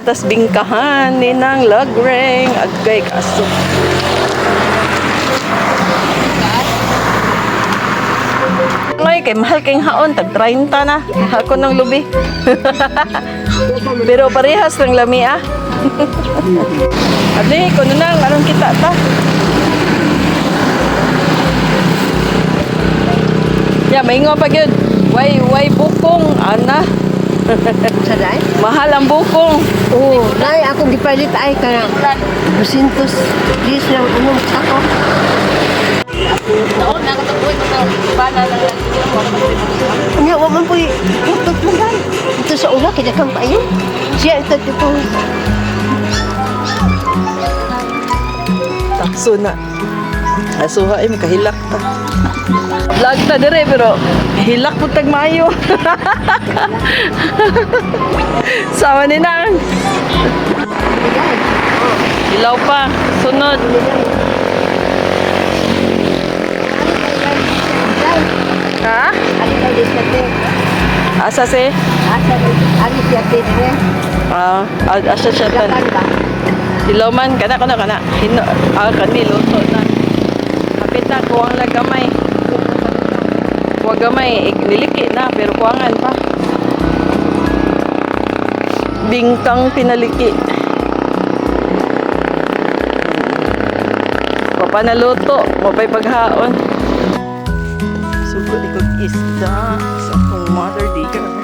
tas bingkahan ni nang lagreng agay kaso. Ngay kay mahal kayong haon tag 30 na ako ng lubi. Pero parehas ng lami ah. Adi kuno nang aron kita ta. Ya maingo pa gyud. Way bukong ana. Saday? Mahal ang bukong. Oo, nay ako gipalit ay kanang 200 dis lang unong sako. Noon na kataboy ko bana lang Nya wa man poy utot man dai. Ito sa una kaya kang payo. Siya ito tipo. takso na. Asuha ay makahilak ta. Vlog ta dire pero hilak po tag maayo. Sama ni nang. Ilaw pa. Sunod. Ha? Ano kay dis natin? Asa si? Asa ani siya tete. Asa siya tan. Lakan ba? Ilaw man kana. Kani luto na. Kapit na kuwang lagamay. Kuwang gamay niliki na pero kuwangan pa. Bingkang pinaliki. Papanaluto, mapay paghaon. Sugod ikog isda sa akong mother dear.